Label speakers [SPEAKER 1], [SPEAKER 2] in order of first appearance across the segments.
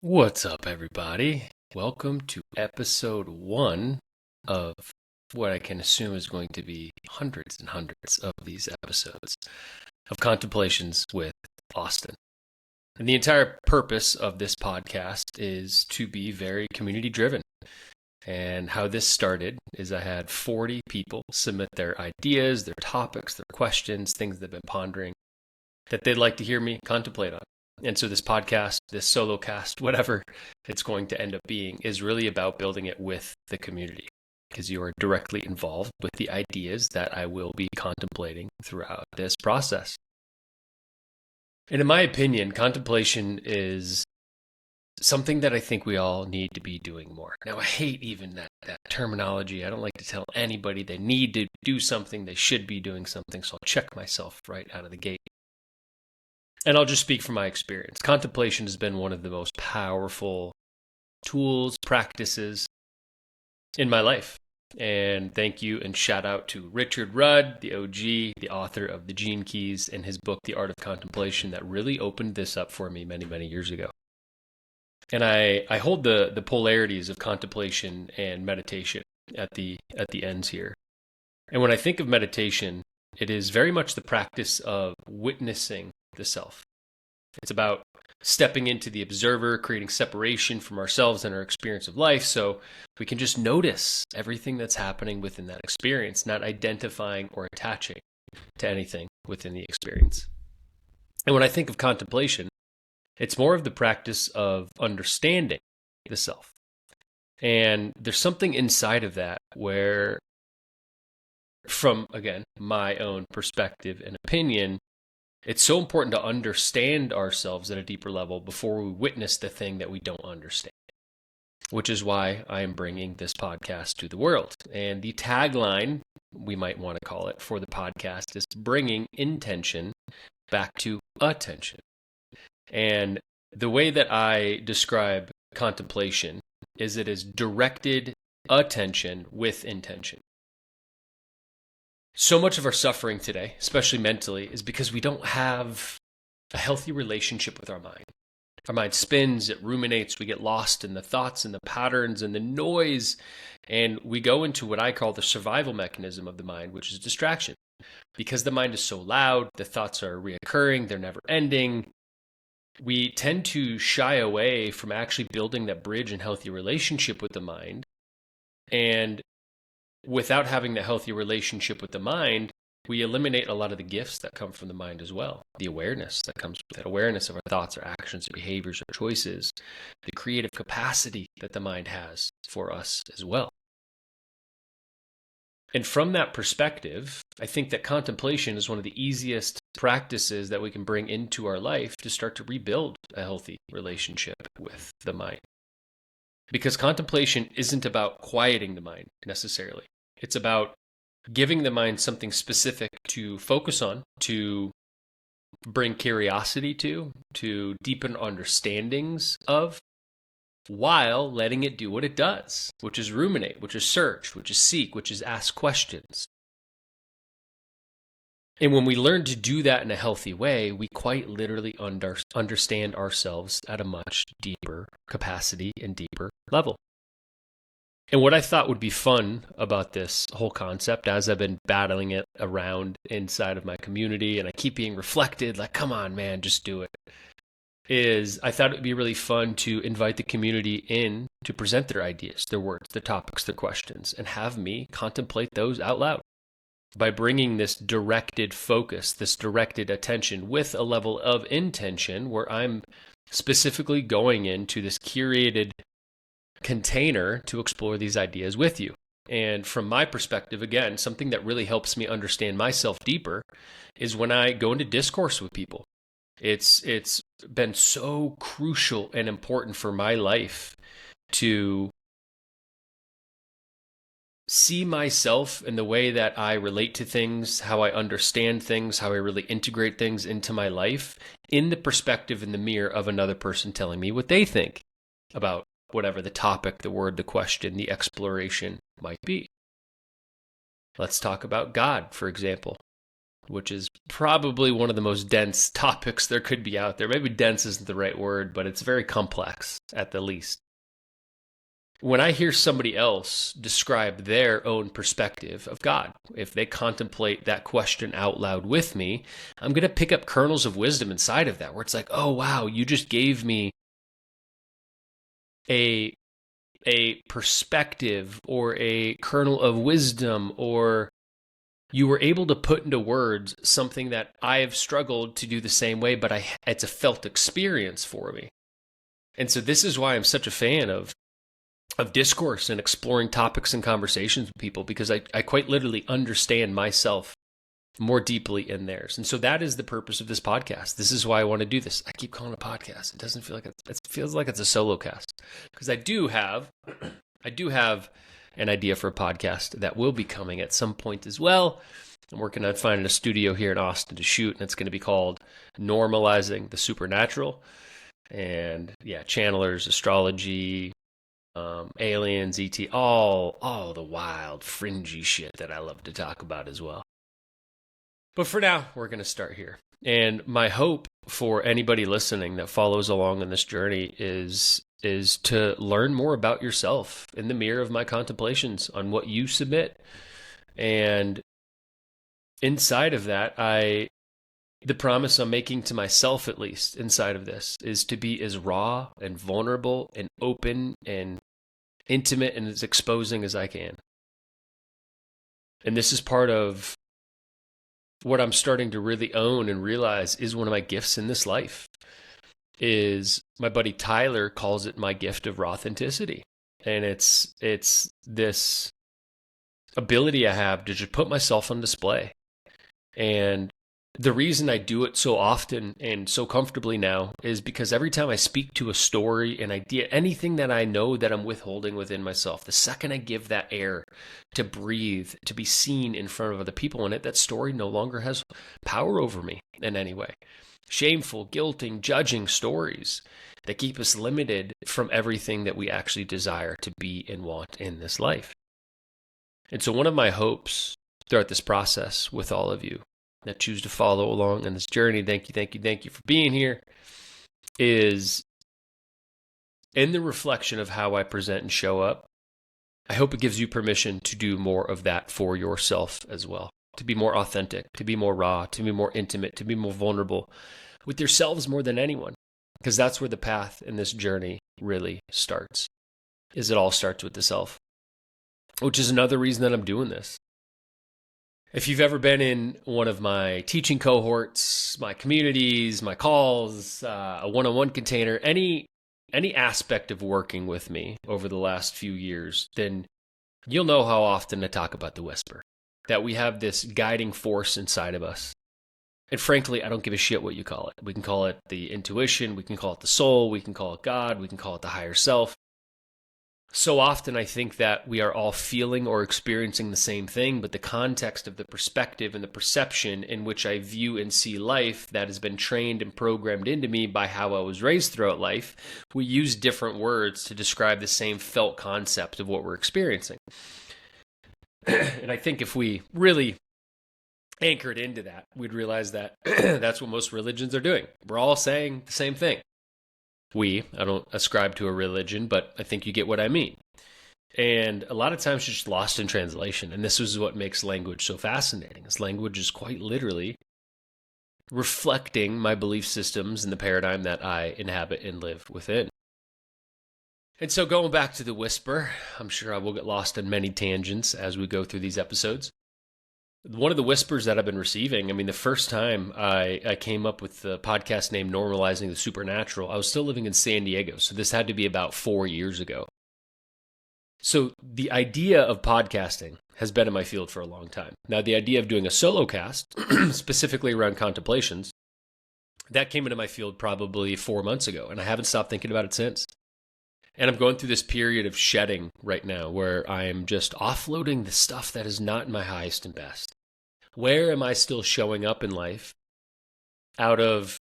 [SPEAKER 1] What's up, everybody? Welcome to episode 1 of what I can assume is going to be hundreds and hundreds of these episodes of Contemplations with Austin. And the entire purpose of this podcast is to be very community driven. And how this started is I had 40 people submit their ideas, their topics, their questions, things they've been pondering that they'd like to hear me contemplate on. And so this podcast, this solo cast, whatever it's going to end up being, is really about building it with the community, because you are directly involved with the ideas that I will be contemplating throughout this process. And in my opinion, contemplation is something that I think we all need to be doing more. Now, I hate even that terminology. I don't like to tell anybody they need to do something, they should be doing something, so I'll check myself right out of the gate. And I'll just speak from my experience. Contemplation has been one of the most powerful tools, practices in my life. And thank you and shout out to Richard Rudd, the OG, the author of The Gene Keys, and his book, The Art of Contemplation, that really opened this up for me many, many years ago. And I hold the polarities of contemplation and meditation at the ends here. And when I think of meditation, it is very much the practice of witnessing the self. It's about stepping into the observer, creating separation from ourselves and our experience of life so we can just notice everything that's happening within that experience, not identifying or attaching to anything within the experience. And when I think of contemplation, it's more of the practice of understanding the self. And there's something inside of that where, from, again, my own perspective and opinion, it's so important to understand ourselves at a deeper level before we witness the thing that we don't understand, which is why I am bringing this podcast to the world. And the tagline, we might want to call it, for the podcast is bringing intention back to attention. And the way that I describe contemplation is it is directed attention with intention. So much of our suffering today, especially mentally, is because we don't have a healthy relationship with our mind. Our mind spins, it ruminates, we get lost in the thoughts and the patterns and the noise, and we go into what I call the survival mechanism of the mind, which is distraction. Because the mind is so loud, the thoughts are reoccurring, they're never ending, we tend to shy away from actually building that bridge and healthy relationship with the mind. And without having that healthy relationship with the mind, we eliminate a lot of the gifts that come from the mind as well. The awareness that comes with that awareness of our thoughts, our actions, our behaviors, our choices, the creative capacity that the mind has for us as well. And from that perspective, I think that contemplation is one of the easiest practices that we can bring into our life to start to rebuild a healthy relationship with the mind. Because contemplation isn't about quieting the mind necessarily. It's about giving the mind something specific to focus on, to bring curiosity to deepen understandings of, while letting it do what it does, which is ruminate, which is search, which is seek, which is ask questions. And when we learn to do that in a healthy way, we quite literally understand ourselves at a much deeper capacity and deeper level. And what I thought would be fun about this whole concept, as I've been battling it around inside of my community, and I keep being reflected, like, come on, man, just do it, is I thought it would be really fun to invite the community in to present their ideas, their words, their topics, their questions, and have me contemplate those out loud by bringing this directed focus, this directed attention with a level of intention where I'm specifically going into this curated container to explore these ideas with you. And from my perspective, again, something that really helps me understand myself deeper is when I go into discourse with people. It's been so crucial and important for my life to see myself in the way that I relate to things, how I understand things, how I really integrate things into my life in the perspective, in the mirror of another person telling me what they think about whatever the topic, the word, the question, the exploration might be. Let's talk about God, for example. which is probably one of the most dense topics there could be out there. Maybe dense isn't the right word, but it's very complex at the least. When I hear somebody else describe their own perspective of God, if they contemplate that question out loud with me, I'm going to pick up kernels of wisdom inside of that, where it's like, oh, wow, you just gave me a perspective or a kernel of wisdom, or you were able to put into words something that I have struggled to do the same way, but it's a felt experience for me. And so this is why I'm such a fan of discourse and exploring topics and conversations with people, because I quite literally understand myself more deeply in theirs. And so that is the purpose of this podcast. This is why I want to do this. I keep calling it a podcast. It doesn't feel like it feels like it's a solo cast, because I do have an idea for a podcast that will be coming at some point as well. I'm working on finding a studio here in Austin to shoot, and it's going to be called Normalizing the Supernatural. And yeah, channelers, astrology, aliens, ET, all the wild, fringy shit that I love to talk about as well. But for now, we're going to start here. And my hope for anybody listening that follows along on this journey is to learn more about yourself in the mirror of my contemplations on what you submit. And inside of that, the promise I'm making to myself, at least inside of this, is to be as raw and vulnerable and open and intimate and as exposing as I can. And this is part of what I'm starting to really own and realize is one of my gifts in this life. Is my buddy Tyler calls it my gift of raw authenticity. And it's this ability I have to just put myself on display. And the reason I do it so often and so comfortably now is because every time I speak to a story, an idea, anything that I know that I'm withholding within myself, the second I give that air to breathe, to be seen in front of other people in it, that story no longer has power over me in any way. Shameful, guilting, judging stories that keep us limited from everything that we actually desire to be and want in this life. And so one of my hopes throughout this process with all of you that choose to follow along on this journey, thank you for being here, is in the reflection of how I present and show up, I hope it gives you permission to do more of that for yourself as well, to be more authentic, to be more raw, to be more intimate, to be more vulnerable with yourselves more than anyone, because that's where the path in this journey really starts, is it all starts with the self, which is another reason that I'm doing this. If you've ever been in one of my teaching cohorts, my communities, my calls, a one-on-one container, any aspect of working with me over the last few years, then you'll know how often I talk about the whisper, that we have this guiding force inside of us. And frankly, I don't give a shit what you call it. We can call it the intuition, we can call it the soul, we can call it God, we can call it the higher self. So often I think that we are all feeling or experiencing the same thing, but the context of the perspective and the perception in which I view and see life that has been trained and programmed into me by how I was raised throughout life, we use different words to describe the same felt concept of what we're experiencing. And I think if we really anchored into that, we'd realize that that's what most religions are doing. We're all saying the same thing. I don't ascribe to a religion, but I think you get what I mean. And a lot of times it's just lost in translation. And this is what makes language so fascinating. Is language is quite literally reflecting my belief systems and the paradigm that I inhabit and live within. And so going back to the whisper, I'm sure I will get lost in many tangents as we go through these episodes. One of the whispers that I've been receiving, the first time I came up with the podcast name Normalizing the Supernatural, I was still living in San Diego. So this had to be about 4 years ago. So the idea of podcasting has been in my field for a long time. Now, the idea of doing a solo cast, specifically around contemplations, that came into my field probably 4 months ago, and I haven't stopped thinking about it since. And I'm going through this period of shedding right now where I am just offloading the stuff that is not my highest and best. Where am I still showing up in life out of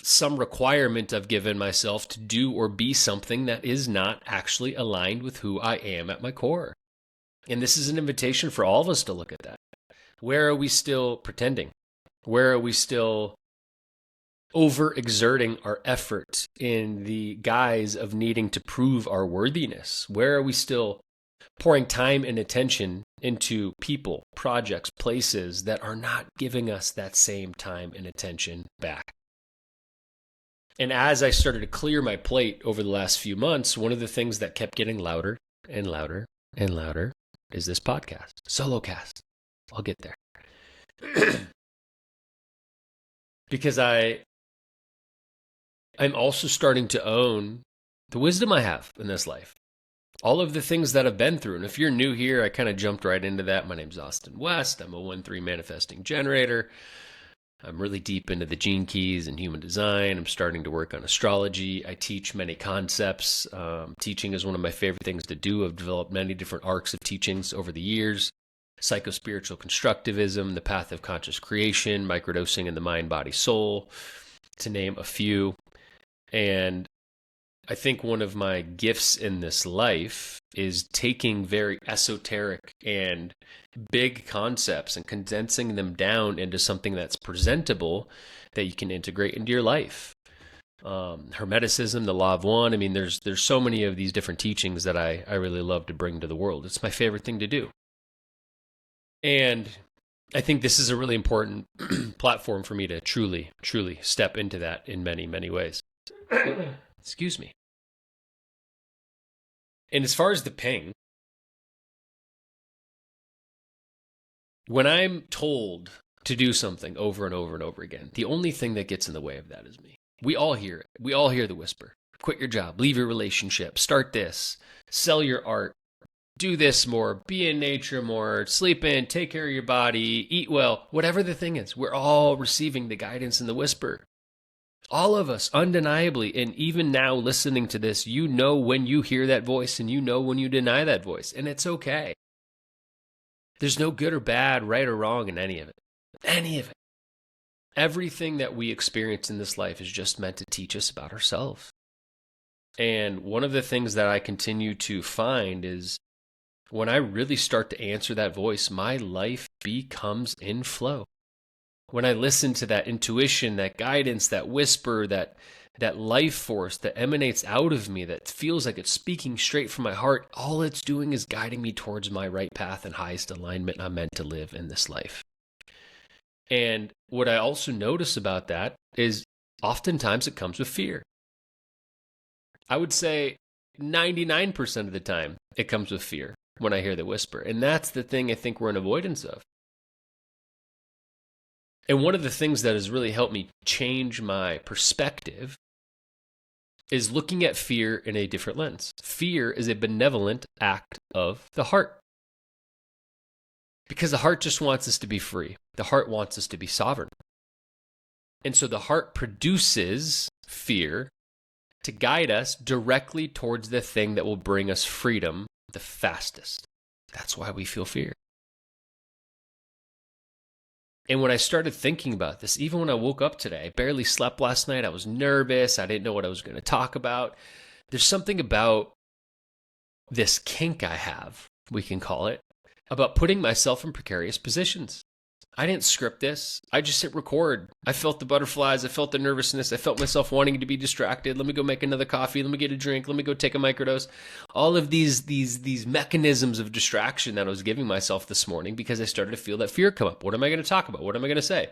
[SPEAKER 1] some requirement I've given myself to do or be something that is not actually aligned with who I am at my core? And this is an invitation for all of us to look at that. Where are we still pretending? Where are we still overexerting our effort in the guise of needing to prove our worthiness? Where are we still pouring time and attention into people, projects, places that are not giving us that same time and attention back? And as I started to clear my plate over the last few months, one of the things that kept getting louder and louder and louder is this podcast, solo cast. I'll get there. Because I'm also starting to own the wisdom I have in this life. All of the things that I've been through. And if you're new here, I kind of jumped right into that. My name's Austin West. I'm a 1-3 manifesting generator. I'm really deep into the gene keys and human design. I'm starting to work on astrology. I teach many concepts. Teaching is one of my favorite things to do. I've developed many different arcs of teachings over the years. Psychospiritual constructivism, the path of conscious creation, microdosing in the mind, body, soul, to name a few. And I think one of my gifts in this life is taking very esoteric and big concepts and condensing them down into something that's presentable that you can integrate into your life. Hermeticism, the law of one. I mean, there's so many of these different teachings that I really love to bring to the world. It's my favorite thing to do. And I think this is a really important platform for me to truly, truly step into that in many, many ways. Excuse me. And as far as the ping, when I'm told to do something over and over and over again, the only thing that gets in the way of that is me. We all hear it. We all hear the whisper. Quit your job, leave your relationship, start this, sell your art, do this more, be in nature more, sleep in, take care of your body, eat well, whatever the thing is. We're all receiving the guidance and the whisper. All of us, undeniably, and even now listening to this, you know when you hear that voice and you know when you deny that voice, and it's okay. There's no good or bad, right or wrong in any of it. Any of it. Everything that we experience in this life is just meant to teach us about ourselves. And one of the things that I continue to find is when I really start to answer that voice, my life becomes in flow. When I listen to that intuition, that guidance, that whisper, that life force that emanates out of me, that feels like it's speaking straight from my heart, all it's doing is guiding me towards my right path and highest alignment I'm meant to live in this life. And what I also notice about that is oftentimes it comes with fear. I would say 99% of the time it comes with fear when I hear the whisper. And that's the thing I think we're in avoidance of. And one of the things that has really helped me change my perspective is looking at fear in a different lens. Fear is a benevolent act of the heart. Because the heart just wants us to be free. The heart wants us to be sovereign. And so the heart produces fear to guide us directly towards the thing that will bring us freedom the fastest. That's why we feel fear. And when I started thinking about this, even when I woke up today, I barely slept last night. I was nervous. I didn't know what I was going to talk about. There's something about this kink I have, we can call it, about putting myself in precarious positions. I didn't script this. I just hit record. I felt the butterflies. I felt the nervousness. I felt myself wanting to be distracted. Let me go make another coffee. Let me get a drink. Let me go take a microdose. All of these mechanisms of distraction that I was giving myself this morning because I started to feel that fear come up. What am I going to talk about? What am I going to say?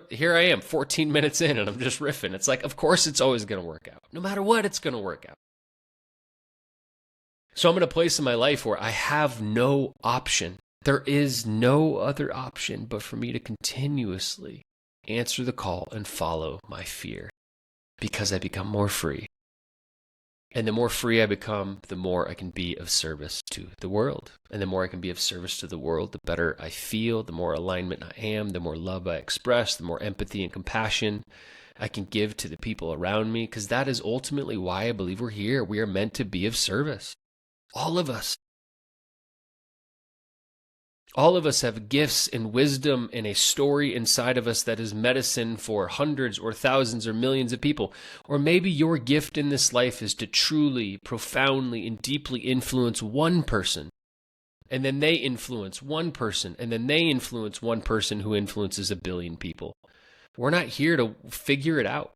[SPEAKER 1] Here I am, 14 minutes in, and I'm just riffing. It's like, of course it's always going to work out. No matter what, it's going to work out. So I'm in a place in my life where I have no option. There is no other option but for me to continuously answer the call and follow my fear because I become more free. And the more free I become, the more I can be of service to the world. And the more I can be of service to the world, the better I feel, the more alignment I am, the more love I express, the more empathy and compassion I can give to the people around me, because that is ultimately why I believe we're here. We are meant to be of service. All of us. All of us have gifts and wisdom and a story inside of us that is medicine for hundreds or thousands or millions of people. Or maybe your gift in this life is to truly, profoundly, and deeply influence one person and then they influence one person, and then they influence one person who influences a billion people. We're not here to figure it out.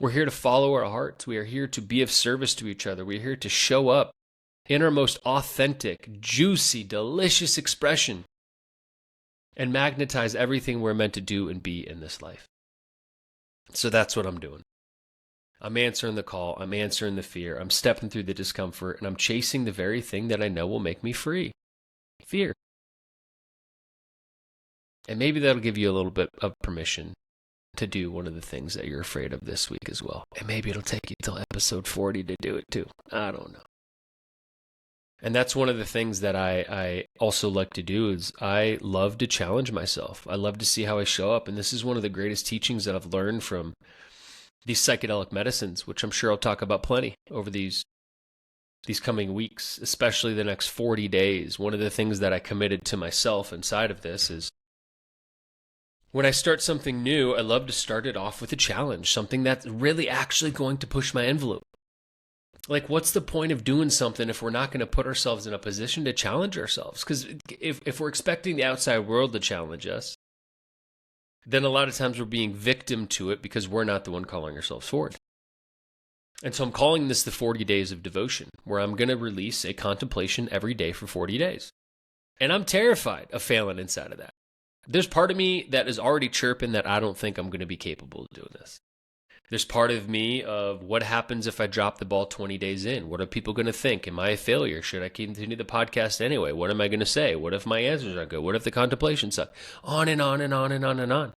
[SPEAKER 1] We're here to follow our hearts. We are here to be of service to each other. We're here to show up in our most authentic, juicy, delicious expression and magnetize everything we're meant to do and be in this life. So that's what I'm doing. I'm answering the call. I'm answering the fear. I'm stepping through the discomfort, and I'm chasing the very thing that I know will make me free. Fear. And maybe that'll give you a little bit of permission to do one of the things that you're afraid of this week as well. And maybe it'll take you till episode 40 to do it too. I don't know. And that's one of the things that I also like to do is I love to challenge myself. I love to see how I show up. And this is one of the greatest teachings that I've learned from these psychedelic medicines, which I'm sure I'll talk about plenty over these coming weeks, especially the next 40 days. One of the things that I committed to myself inside of this is when I start something new, I love to start it off with a challenge, something that's really actually going to push my envelope. Like, what's the point of doing something if we're not going to put ourselves in a position to challenge ourselves? Because if we're expecting the outside world to challenge us, then a lot of times we're being victim to it because we're not the one calling ourselves forward. And so I'm calling this the 40 days of devotion, where I'm going to release a contemplation every day for 40 days. And I'm terrified of failing inside of that. There's part of me that is already chirping that I don't think I'm going to be capable of doing this. There's part of me of what happens if I drop the ball 20 days in? What are people going to think? Am I a failure? Should I continue the podcast anyway? What am I going to say? What if my answers aren't good? What if the contemplation sucks? On and on and on and on and on.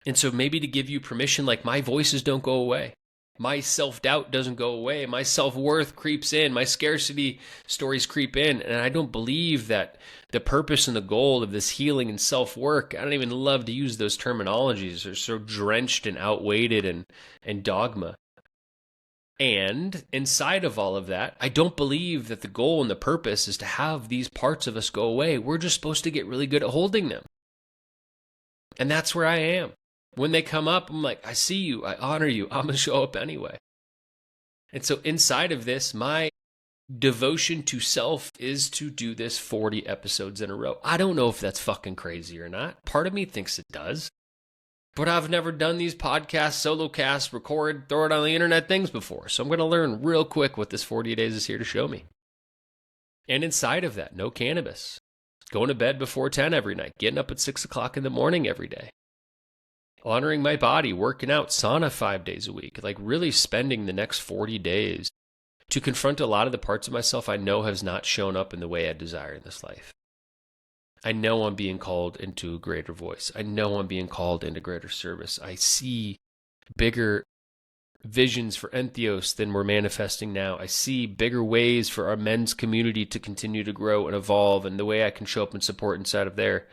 [SPEAKER 1] And so maybe to give you permission, like my voices don't go away. My self-doubt doesn't go away. My self-worth creeps in. My scarcity stories creep in. And I don't believe that the purpose and the goal of this healing and self-work, I don't even love to use those terminologies. They're so drenched and outweighted and dogma. And inside of all of that, I don't believe that the goal and the purpose is to have these parts of us go away. We're just supposed to get really good at holding them. And that's where I am. When they come up, I'm like, I see you, I honor you, I'm going to show up anyway. And so inside of this, my devotion to self is to do this 40 episodes in a row. I don't know if that's fucking crazy or not. Part of me thinks it does. But I've never done these podcasts, solo casts, record, throw it on the internet things before. So I'm going to learn real quick what this 40 days is here to show me. And inside of that, no cannabis. Going to bed before 10 every night. Getting up at 6 o'clock in the morning every day. Honoring my body, working out, sauna 5 days a week, like really spending the next 40 days to confront a lot of the parts of myself I know has not shown up in the way I desire in this life. I know I'm being called into a greater voice. I know I'm being called into greater service. I see bigger visions for Entheos than we're manifesting now. I see bigger ways for our men's community to continue to grow and evolve, and the way I can show up and support inside of there.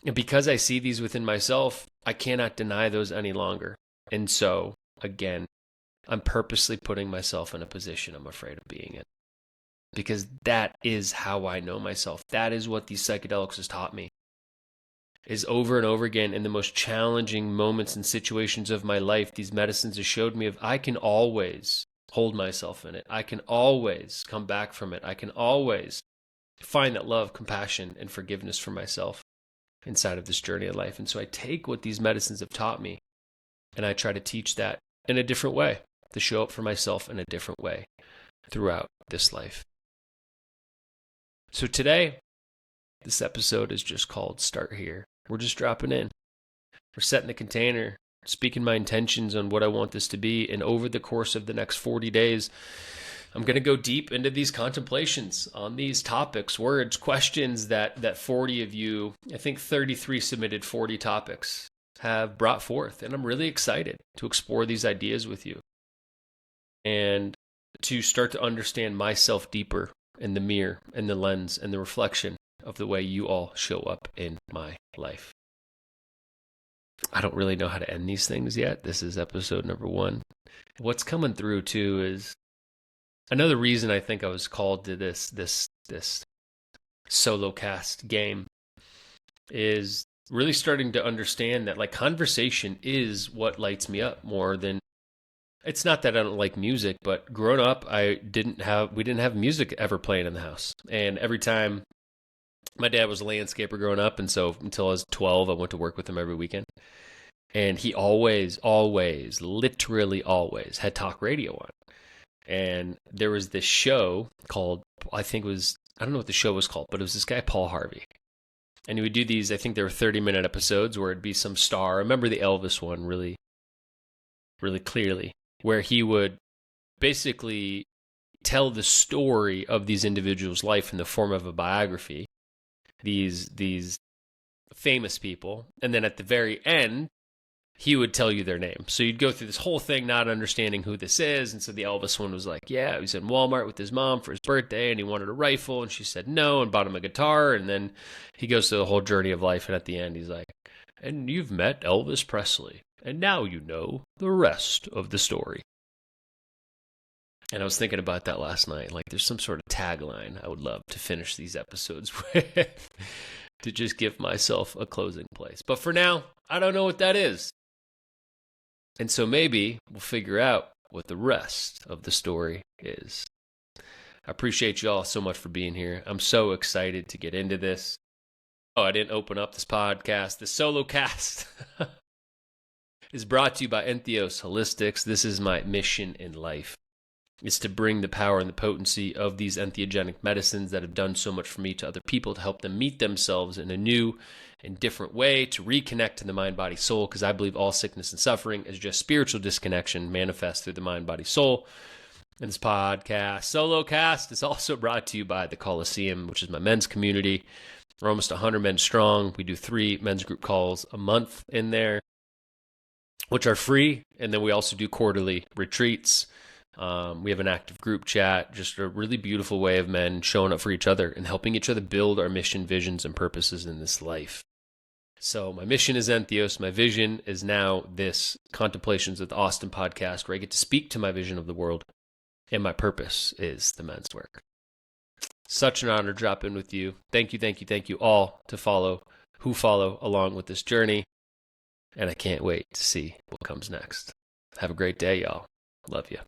[SPEAKER 1] And because I see these within myself, I cannot deny those any longer. And so, again, I'm purposely putting myself in a position I'm afraid of being in. Because that is how I know myself. That is what these psychedelics has taught me. Is over and over again in the most challenging moments and situations of my life, these medicines have showed me I can always hold myself in it. I can always come back from it. I can always find that love, compassion, and forgiveness for myself inside of this journey of life. And so I take what these medicines have taught me and I try to teach that in a different way, to show up for myself in a different way throughout this life. So today, this episode is just called Start Here. We're just dropping in. We're setting the container, speaking my intentions on what I want this to be. And over the course of the next 40 days, I'm going to go deep into these contemplations on these topics, words, questions that 40 of you, I think 33 submitted 40 topics, have brought forth. And I'm really excited to explore these ideas with you and to start to understand myself deeper in the mirror and the lens and the reflection of the way you all show up in my life. I don't really know how to end these things yet. This is episode number 1. What's coming through too is another reason I think I was called to this solo cast game is really starting to understand that like conversation is what lights me up more than It's not that I don't like music, but growing up, we didn't have music ever playing in the house. And every time my dad was a landscaper growing up, and so until I was 12, I went to work with him every weekend. And he always, literally always had talk radio on. And there was this show called, I don't know what the show was called, but it was this guy, Paul Harvey. And he would do these, I think they were 30-minute episodes where it'd be some star. I remember the Elvis one really, really clearly, where he would basically tell the story of these individuals' life in the form of a biography, these famous people. And then at the very end, he would tell you their name. So you'd go through this whole thing not understanding who this is. And so the Elvis one was like, yeah, he was in Walmart with his mom for his birthday and he wanted a rifle and she said no and bought him a guitar. And then he goes through the whole journey of life. And at the end, he's like, and you've met Elvis Presley. And now you know the rest of the story. And I was thinking about that last night. Like there's some sort of tagline I would love to finish these episodes with to just give myself a closing place. But for now, I don't know what that is. And so maybe we'll figure out what the rest of the story is. I appreciate you all so much for being here. I'm so excited to get into this. Oh, I didn't open up this podcast. The solo cast is brought to you by Entheos Holistics. This is my mission in life. It's to bring the power and the potency of these entheogenic medicines that have done so much for me to other people, to help them meet themselves in a new and different way, to reconnect to the mind, body, soul, because I believe all sickness and suffering is just spiritual disconnection manifest through the mind, body, soul. And this podcast, Solo Cast, is also brought to you by the Coliseum, which is my men's community. We're almost 100 men strong. We do 3 men's group calls a month in there, which are free. And then we also do quarterly retreats. We have an active group chat, just a really beautiful way of men showing up for each other and helping each other build our mission, visions, and purposes in this life. So my mission is Entheos. My vision is now this Contemplations with Austin podcast, where I get to speak to my vision of the world. And my purpose is the men's work. Such an honor to drop in with you. Thank you all who follow along with this journey. And I can't wait to see what comes next. Have a great day, y'all. Love you.